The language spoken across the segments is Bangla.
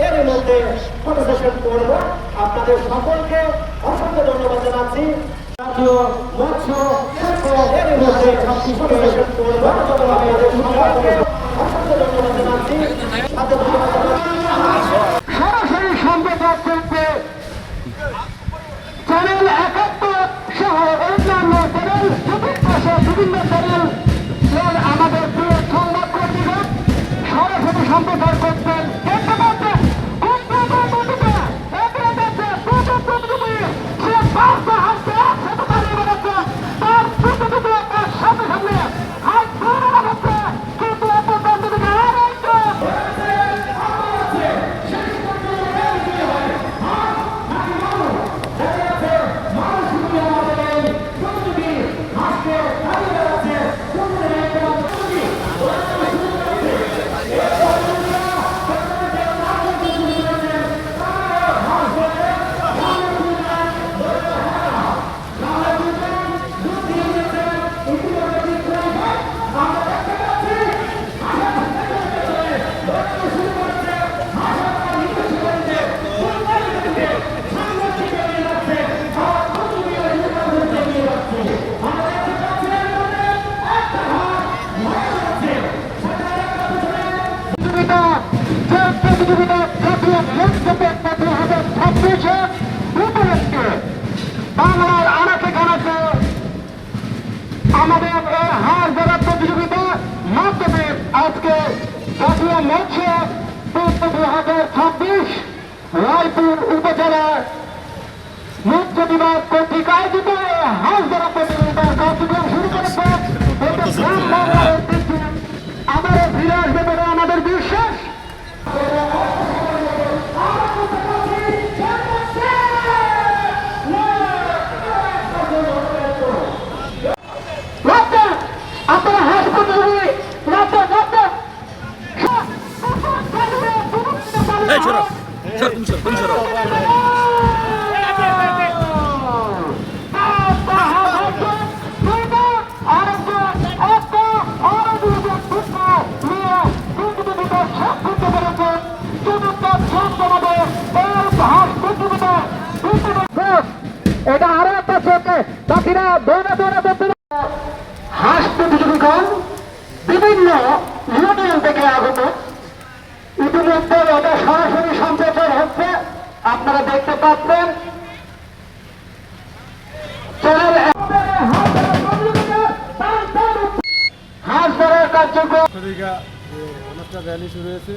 এর মধ্যে পরিবেশন করব। আপনাদের সকলকে অসংখ্য ধন্যবাদ জানাচ্ছি। জাতীয় মৎস্য এর মধ্যে পরিবেশন করব। আপনাদের সকলকে অসংখ্য ধন্যবাদ জানাচ্ছি। সরাসরি সম্প্রচার করতে চ্যানেল ৭১ সহ অন্যান্য চ্যানেল বিভিন্ন চ্যানেল আমাদের প্রিয় সংবাদ কর্মীরা সরাসরি সম্প্রচার করতেন। দেখতে পাচ্ছেন সাথে সামনে হাত ধরে রাখছে কিন্তু বাংলার আনাচে কানাচে আমাদের এই হার ধরা প্রতিযোগিতার মাধ্যমে আজকে জাতীয় মৎস্য 2026 রায়পুর উপজেলার মৎস্য বিভাগ কর্তৃক আয়োজিত হাঁস ধরা প্রতিযোগিতার কার্যক্রম শুরু করেছে। আমাদের ফিরে আসবে বলে আমাদের বিশ্বাস। আপনারা হাঁস প্রতিযোগী এটা আরো একটা চোখে বাকিরা দৌড়ে দৌড়ে ধরতে হাঁস প্রতিযোগিগণ বিভিন্ন ইউনিয়ন থেকে আগত। ইতিমধ্যে এটা সরাসরি সম্প্রচার হচ্ছে, আপনারা দেখতে পাচ্ছেন। হাঁস ধরার কার্যক্রম অনুষ্ঠান র্যালি শুরু হয়েছে।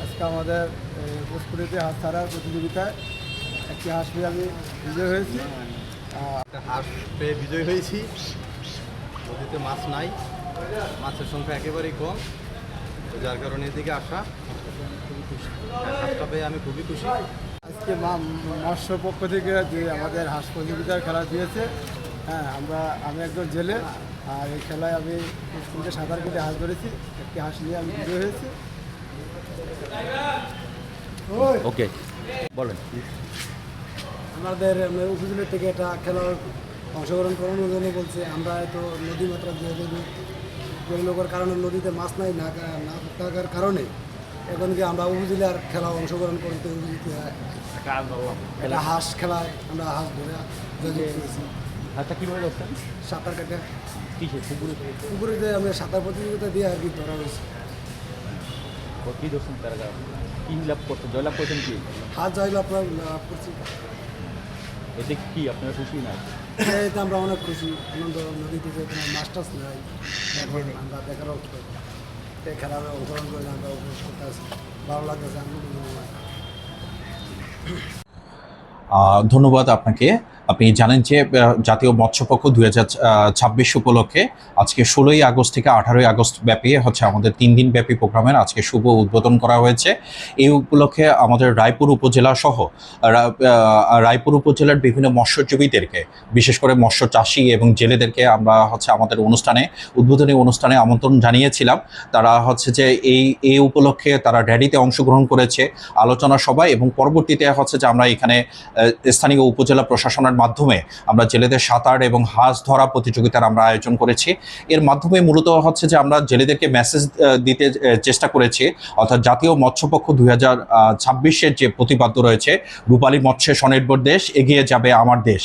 আজকে আমাদের পুষ্করিতে হাঁস ছাড়ার প্রতিযোগিতায় একটি হাঁস পেয়ে আমি বিজয় হয়েছি। একটা হাঁস পেয়ে বিজয় হয়েছি। নদীতে মাছ নাই, মাছের সংখ্যা একেবারেই কম, যার কারণে এদিকে আসা। হাঁসটা পেয়ে আমি খুবই খুশি। আজকে মৎস্য পক্ষ থেকে যে আমাদের হাঁস প্রতিযোগিতার খেলা দিয়েছে, হ্যাঁ আমি একজন জেলে, আর এই খেলায় আমি স্কুলে সাঁতার কেটে হাঁস ধরেছি। একটি হাঁস নিয়ে আমি বিজয় হয়েছি। ওকে, বলেন। আমাদের উপজেলা থেকে এটা খেলার অংশগ্রহণ করানোর জন্য বলছে। আমরা তো নদী মাত্রা পরিলোকের কারণে নদীতে মাছ নাই না থাকার কারণে এখন কি আমরা উপজেলার খেলা অংশগ্রহণ করতে এটা হাঁস খেলায় আমরা হাঁস ধরে করেছি। আচ্ছা, কীভাবে ধরছেন? সাঁতার কাটে কিসে? পুকুরে যে আমরা সাঁতার প্রতিযোগিতা দিয়ে আর কি ধরা হয়েছে। কী ধরছেন তারা? কী লাভ করছেন? জয়লাভ করছেন কি? হাঁস জয়লাভ করছি। এতে কি আপনারা খুশি না? এতে আমরা অনেক খুশি, আনন্দ। নদীতে যে কোনো মাস্টার্স নাই, এখন আমরা দেখার খেলার অংশগ্রহণ করে আমরা উপভোগ করতে আসি, ভালো লাগতেছে। ধন্যবাদ আপনাকে। আপনি জানেন যে জাতীয় মৎস্যপক্ষ 2026 উপলক্ষে আজকে 16ই আগস্ট থেকে 18ই আগস্ট ব্যাপী আমাদের 3 দিন ব্যাপী প্রোগ্রামের আজকে শুভ উদ্বোধন করা হয়েছে। এই উপলক্ষে আমাদের রায়পুর উপজেলা সহ রায়পুর উপজেলার বিভিন্ন মৎস্যজীবীদেরকে, বিশেষ করে মৎস্য চাষী এবং জেলেদেরকে আমরা আমাদের উদ্বোধনী অনুষ্ঠানে আমন্ত্রণ জানিয়েছিলাম। তারা যে এই উপলক্ষে তারা র্যালিতে অংশগ্রহণ করেছে, আলোচনা সভায়, এবং পরবর্তীতে যে আমরা এখানে স্থানীয় উপজেলা প্রশাসনের প্রোগ্রামের মাধ্যমে আমরা জেলেদের সাঁতার এবং হাঁস ধরা প্রতিযোগিতার আমরা আয়োজন করেছি। এর মাধ্যমে মূলত হচ্ছে যে আমরা জেলেদেরকে মেসেজ দিতে চেষ্টা করেছি, অর্থাৎ জাতীয় মৎস্যপক্ষ 2026-এর যে প্রতিপাদ্য রয়েছে, রূপালী মৎস্যে স্বনির্ভর দেশ, এগিয়ে যাবে আমার দেশ,